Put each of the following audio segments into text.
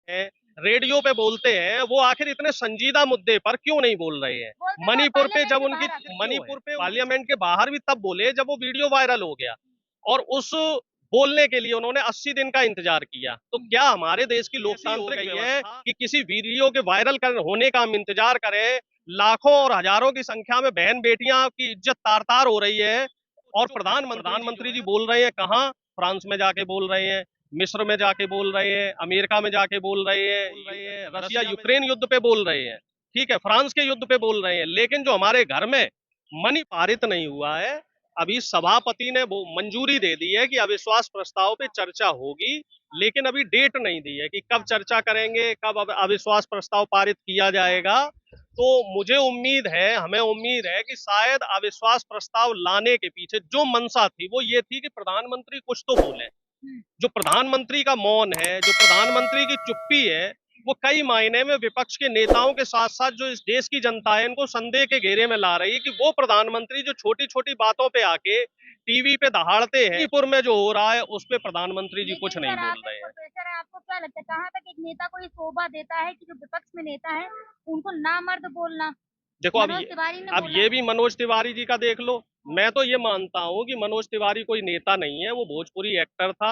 हैं, रेडियो पे बोलते हैं, वो आखिर इतने संजीदा मुद्दे पर क्यों नहीं बोल रहे हैं? मणिपुर पे जब उनकी मणिपुर पे पार्लियामेंट के बाहर भी तब बोले जब वो वीडियो वायरल हो गया, और उस बोलने के लिए उन्होंने 80 दिन का इंतजार किया। तो क्या हमारे देश की लोकतांत्रिक व्यवस्था है कि किसी वीडियो के वायरल होने का हम इंतजार करें? लाखों और हजारों की संख्या में बहन बेटियां की इज्जत तार तार हो रही है, और प्रधानमंत्री जी बोल रहे हैं कहाँ? फ्रांस में जाके बोल रहे हैं, मिस्र में जाके बोल रहे हैं, अमेरिका में जाके बोल रहे हैं, रशिया यूक्रेन युद्ध पे बोल रहे हैं, ठीक है, फ्रांस के युद्ध पे बोल रहे हैं, लेकिन जो हमारे घर में मनी पारित नहीं हुआ है, अभी सभापति ने वो मंजूरी दे दी है कि अविश्वास प्रस्ताव पे चर्चा होगी, लेकिन अभी डेट नहीं दी है कि कब चर्चा करेंगे, कब अविश्वास प्रस्ताव पारित किया जाएगा। तो मुझे उम्मीद है, हमें उम्मीद है कि शायद अविश्वास प्रस्ताव लाने के पीछे जो मंशा थी वो ये थी कि प्रधानमंत्री कुछ तो बोले। जो प्रधानमंत्री का मौन है, जो प्रधानमंत्री की चुप्पी है, वो कई मायने में विपक्ष के नेताओं के साथ साथ जो इस देश की जनता है इनको संदेह के घेरे में ला रही है कि वो प्रधानमंत्री जो छोटी छोटी बातों पे आके टीवी पे दहाड़ते हैं, मणिपुर में जो हो रहा है उस पे प्रधानमंत्री जी कुछ नहीं बोल रहे हैं। प्रेशर है, आपको क्या लगता है कहाँ तक एक नेता को ये शोभा देता है कि जो विपक्ष में नेता है उनको नामर्द बोलना? देखो, अब ये भी मनोज तिवारी जी का देख लो। मैं तो ये मानता हूँ कि मनोज तिवारी कोई नेता नहीं है, वो भोजपुरी एक्टर था,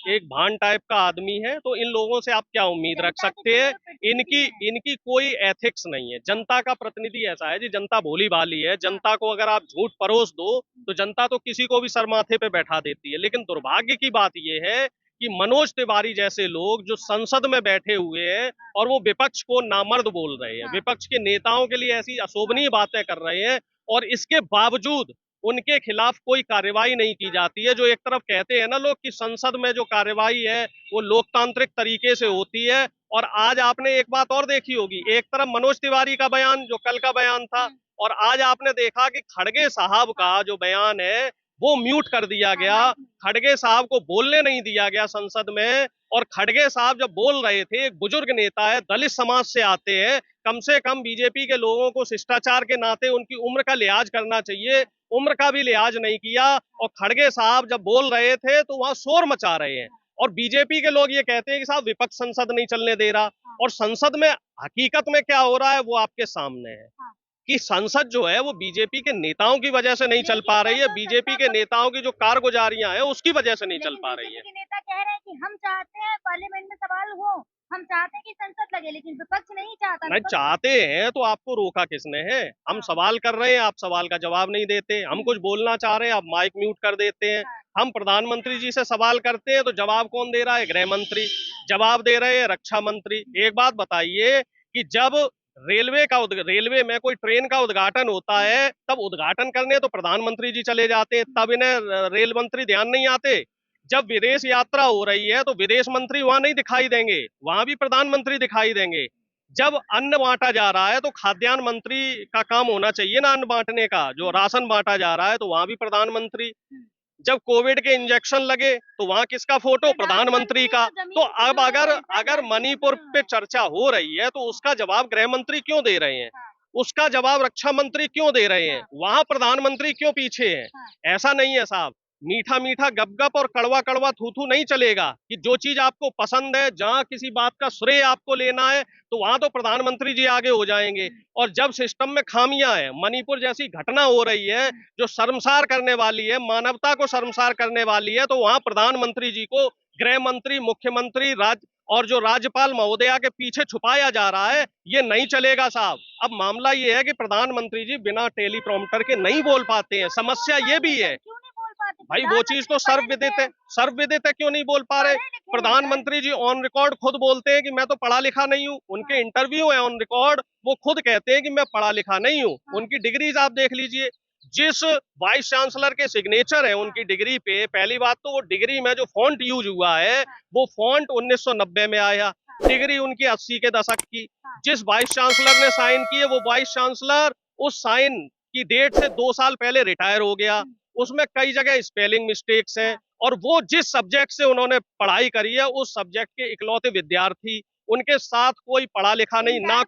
एक भान टाइप का आदमी है। तो इन लोगों से आप क्या उम्मीद रख सकते हैं? इनकी इनकी कोई एथिक्स नहीं है। जनता का प्रतिनिधि ऐसा है जी, जनता भोली भाली है, जनता को अगर आप झूठ परोस दो तो जनता तो किसी को भी सर माथे पे बैठा देती है। लेकिन दुर्भाग्य की बात यह है कि मनोज तिवारी जैसे लोग जो संसद में बैठे हुए हैं और वो विपक्ष को नामर्द बोल रहे हैं, विपक्ष के नेताओं के लिए ऐसी अशोभनीय बातें कर रहे हैं, और इसके बावजूद उनके खिलाफ कोई कार्रवाई नहीं की जाती है। जो एक तरफ कहते हैं ना लोग कि संसद में जो कार्रवाई है वो लोकतांत्रिक तरीके से होती है, और आज आपने एक बात और देखी होगी, एक तरफ मनोज तिवारी का बयान जो कल का बयान था, और आज आपने देखा कि खड़गे साहब का जो बयान है वो म्यूट कर दिया गया। खड़गे साहब को बोलने नहीं दिया गया संसद में, और खड़गे साहब जब बोल रहे थे, एक बुजुर्ग नेता है, दलित समाज से आते हैं, कम से कम बीजेपी के लोगों को शिष्टाचार के नाते उनकी उम्र का लिहाज करना चाहिए, उम्र का भी लिहाज नहीं किया। और खड़गे साहब जब बोल रहे थे तो वहां शोर मचा रहे हैं, और बीजेपी के लोग ये कहते हैं कि साहब विपक्ष संसद नहीं चलने दे रहा, और संसद में हकीकत में क्या हो रहा है वो आपके सामने है कि संसद जो है वो बीजेपी के नेताओं की वजह से नहीं चल पा रही है, बीजेपी के नेताओं की जो कारगुजारियां हैं उसकी वजह से नहीं चल पा रही है। नेता कह रहे हैं कि हम चाहते हैं पार्लियामेंट में सवाल हो, हम चाहते हैं कि संसद लगे, लेकिन विपक्ष नहीं चाहता। नहीं चाहते हैं तो आपको रोका किसने है? हम सवाल कर रहे हैं, आप सवाल का जवाब नहीं देते, हम कुछ बोलना चाह रहे हैं, आप माइक म्यूट कर देते हैं। हम प्रधानमंत्री जी से सवाल करते हैं तो जवाब कौन दे रहा है? गृह मंत्री जवाब दे रहे हैं, रक्षा मंत्री। एक बात बताइए कि जब रेलवे में कोई ट्रेन का उद्घाटन होता है, तब उद्घाटन करने तो प्रधानमंत्री जी चले जाते हैं, तब इन्हें रेल मंत्री ध्यान नहीं आते। जब विदेश यात्रा हो रही है तो विदेश मंत्री वहां नहीं दिखाई देंगे, वहां भी प्रधानमंत्री दिखाई देंगे। जब अन्न बांटा जा रहा है तो खाद्यान्न मंत्री का काम होना चाहिए ना अन्न बांटने का, जो राशन बांटा जा रहा है तो वहां भी प्रधानमंत्री। जब कोविड के इंजेक्शन लगे तो वहां किसका फोटो? प्रधानमंत्री का। तो अब अगर अगर मणिपुर पे चर्चा हो रही है तो उसका जवाब गृह मंत्री क्यों दे रहे हैं? उसका जवाब रक्षा मंत्री क्यों दे रहे हैं? वहां प्रधानमंत्री क्यों पीछे है? ऐसा नहीं है साहब, मीठा मीठा गपगप और कड़वा कड़वा थू थू नहीं चलेगा कि जो चीज आपको पसंद है, जहां किसी बात का श्रेय आपको लेना है तो वहां तो प्रधानमंत्री जी आगे हो जाएंगे। और जब सिस्टम में खामियां है, मणिपुर जैसी घटना हो रही है जो शर्मसार करने वाली है, मानवता को शर्मसार करने वाली है, तो वहां प्रधानमंत्री जी को गृह मंत्री, मुख्यमंत्री, और जो राज्यपाल महोदया के पीछे छुपाया जा रहा है, ये नहीं चलेगा साहब। अब मामला ये है कि प्रधानमंत्री जी बिना टेलीप्रॉम्प्टर के नहीं बोल पाते हैं, समस्या ये भी है भाई। वो चीज तो सर्वविदित है, क्यों नहीं बोल पा रहे? प्रधानमंत्री जी ऑन रिकॉर्ड खुद बोलते हैं कि मैं तो पढ़ा लिखा नहीं हूँ, उनके इंटरव्यू है ऑन रिकॉर्ड, वो खुद कहते हैं कि मैं पढ़ा लिखा नहीं हूँ। उनकी डिग्रीज आप देख लीजिए, जिस वाइस चांसलर के सिग्नेचर है उनकी डिग्री पे, पहली बात तो वो डिग्री में जो फॉन्ट यूज हुआ है वो फॉन्ट 1990 में आया, डिग्री उनकी 80 के दशक की। जिस वाइस चांसलर ने साइन की है वो वाइस चांसलर उस साइन की डेट से 2 साल पहले रिटायर हो गया। उसमें कई जगह स्पेलिंग मिस्टेक्स हैं, और वो जिस सब्जेक्ट से उन्होंने पढ़ाई करी है उस सब्जेक्ट के इकलौते विद्यार्थी उनके साथ कोई पढ़ा लिखा नहीं, ना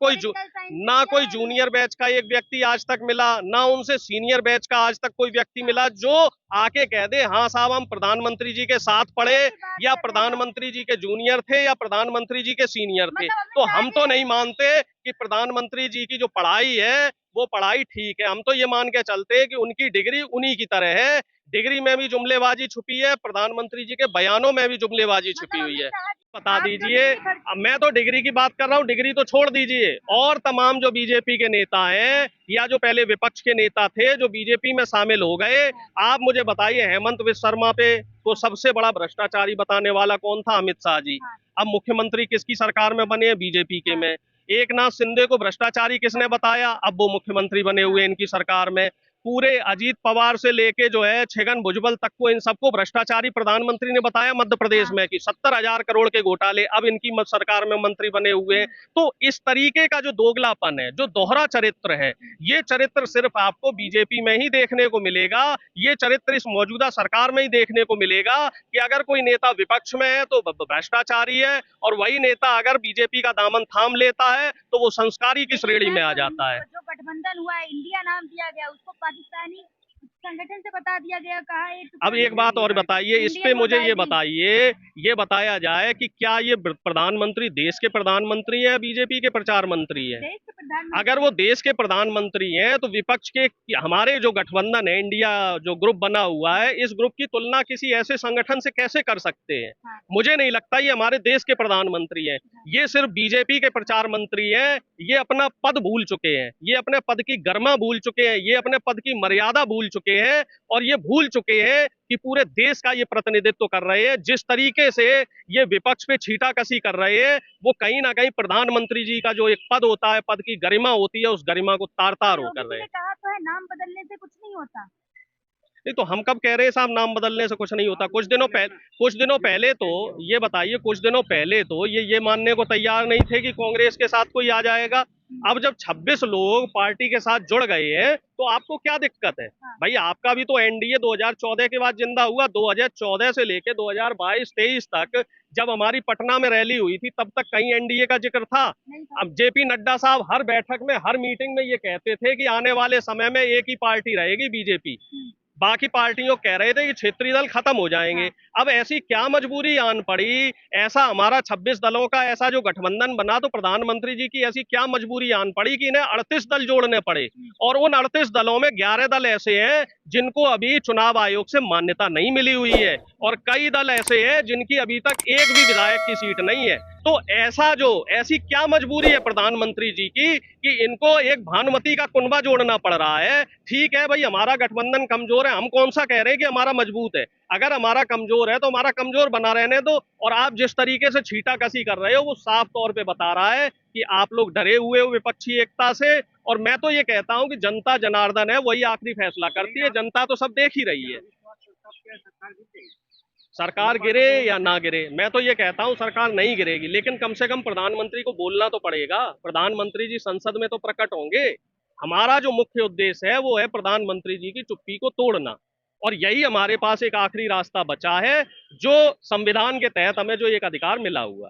कोई जूनियर बैच का एक व्यक्ति आज तक मिला, ना उनसे सीनियर बैच का आज तक कोई व्यक्ति मिला जो आके कह दे हाँ साहब हम प्रधानमंत्री जी के साथ पढ़े, या प्रधानमंत्री जी के जूनियर थे या प्रधानमंत्री जी के सीनियर थे। तो हम तो नहीं मानते कि प्रधानमंत्री जी की जो पढ़ाई है वो पढ़ाई ठीक है। हम तो ये मान के चलते हैं कि उनकी डिग्री उन्हीं की तरह है। डिग्री में भी जुमलेबाजी छुपी है, प्रधानमंत्री जी के बयानों में भी जुमलेबाजी छुपी हुई है। बता दीजिए, अब मैं तो डिग्री की बात कर रहा हूँ, डिग्री तो छोड़ दीजिए, और तमाम जो बीजेपी के नेता हैं या जो पहले विपक्ष के नेता थे जो बीजेपी में शामिल हो गए, आप मुझे बताइए हेमंत विश्व शर्मा पे तो सबसे बड़ा भ्रष्टाचारी बताने वाला कौन था? अमित शाह जी। अब मुख्यमंत्री किसकी सरकार में बने हैं? बीजेपी के में। एकनाथ शिंदे को भ्रष्टाचारी किसने बताया? अब वो मुख्यमंत्री बने हुए इनकी सरकार में। पूरे अजीत पवार से लेके जो है छगन भुजबल तक को, इन सबको भ्रष्टाचारी प्रधानमंत्री ने बताया मध्य प्रदेश में कि 70,000 करोड़ के घोटाले अब इनकी सरकार में मंत्री बने हुए हैं। तो इस तरीके का जो दोगलापन है, जो दोहरा चरित्र है, ये चरित्र सिर्फ आपको बीजेपी में ही देखने को मिलेगा। ये चरित्र इस मौजूदा सरकार में ही देखने को मिलेगा कि अगर कोई नेता विपक्ष में है तो भ्रष्टाचारी है, और वही नेता अगर बीजेपी का दामन थाम लेता है तो वो संस्कारी की श्रेणी में आ जाता है। जो गठबंधन हुआ है, इंडिया नाम दिया गया, उसको पाकिस्तानी संगठन से बता दिया गया, कहा अब एक बात और बताइए, इस पे मुझे ये बताइए, ये बताया जाए कि क्या ये प्रधानमंत्री देश के प्रधानमंत्री है, बीजेपी के प्रचार मंत्री है? अगर वो देश के प्रधानमंत्री हैं तो विपक्ष के, हमारे जो गठबंधन है, इंडिया जो ग्रुप बना हुआ है, इस ग्रुप की तुलना किसी ऐसे संगठन से कैसे कर सकते हैं? मुझे नहीं लगता ये हमारे देश के प्रधानमंत्री हैं। ये सिर्फ बीजेपी के प्रचार मंत्री हैं। ये अपना पद भूल चुके हैं, ये अपने पद की गरिमा भूल चुके हैं, ये अपने पद की मर्यादा भूल चुके हैं, और ये भूल चुके हैं कि पूरे देश का ये प्रतिनिधित्व कर रहे हैं। जिस तरीके से ये विपक्ष पे छींटाकशी कर रहे हैं, वो कहीं ना कहीं प्रधानमंत्री जी का जो एक पद होता है, पद की गरिमा होती है, उस गरिमा को तार-तार हो कर रहे हैं। कहा तो है नाम बदलने से कुछ नहीं होता। नहीं तो हम कब कह रहे हैं साहब नाम बदलने से कुछ नहीं होता? कुछ दिनों पहले तो ये बताइए, कुछ दिनों पहले तो ये मानने को तैयार नहीं थे कि कांग्रेस के साथ कोई आ जाएगा। अब जब 26 लोग पार्टी के साथ जुड़ गए हैं तो आपको क्या दिक्कत है? भाई आपका भी तो एनडीए 2014 के बाद जिंदा हुआ। 2014 से लेके 2022-23 तक जब हमारी पटना में रैली हुई थी तब तक कहीं एनडीए का जिक्र था? अब जेपी नड्डा साहब हर बैठक में, हर मीटिंग में ये कहते थे कि आने वाले समय में एक ही पार्टी रहेगी, बीजेपी। बाकी पार्टियों कह रहे थे कि क्षेत्रीय दल खत्म हो जाएंगे। अब ऐसी क्या मजबूरी आन पड़ी? ऐसा हमारा 26 दलों का ऐसा जो गठबंधन बना, तो प्रधानमंत्री जी की ऐसी क्या मजबूरी आन पड़ी कि इन्हें 38 दल जोड़ने पड़े? और उन 38 दलों में 11 दल ऐसे हैं जिनको अभी चुनाव आयोग से मान्यता नहीं मिली हुई है, और कई दल ऐसे हैं जिनकी अभी तक एक भी विधायक की सीट नहीं है। तो ऐसी क्या मजबूरी है प्रधानमंत्री जी की कि इनको एक भानुमति का कुनबा जोड़ना पड़ रहा है? ठीक है भाई, हमारा गठबंधन कमजोर है, हम कौन सा कह रहे हैं कि हमारा मजबूत है। अगर हमारा कमजोर है तो हमारा कमजोर बना रहने दो। और आप जिस तरीके से छींटाकशी कर रहे हो वो साफ तौर पे बता रहा है कि आप लोग डरे हुए हो विपक्षी एकता से। और मैं तो ये कहता हूं कि जनता जनार्दन है, वही आखिरी फैसला करती है। जनता तो सब देख ही रही है। सरकार गिरे या ना गिरे, मैं तो ये कहता हूं सरकार नहीं गिरेगी, लेकिन कम से कम प्रधानमंत्री को बोलना तो पड़ेगा। प्रधानमंत्री जी संसद में तो प्रकट होंगे। हमारा जो मुख्य उद्देश्य है वो है प्रधानमंत्री जी की चुप्पी को तोड़ना, और यही हमारे पास एक आखिरी रास्ता बचा है, जो संविधान के तहत हमें जो एक अधिकार मिला हुआ।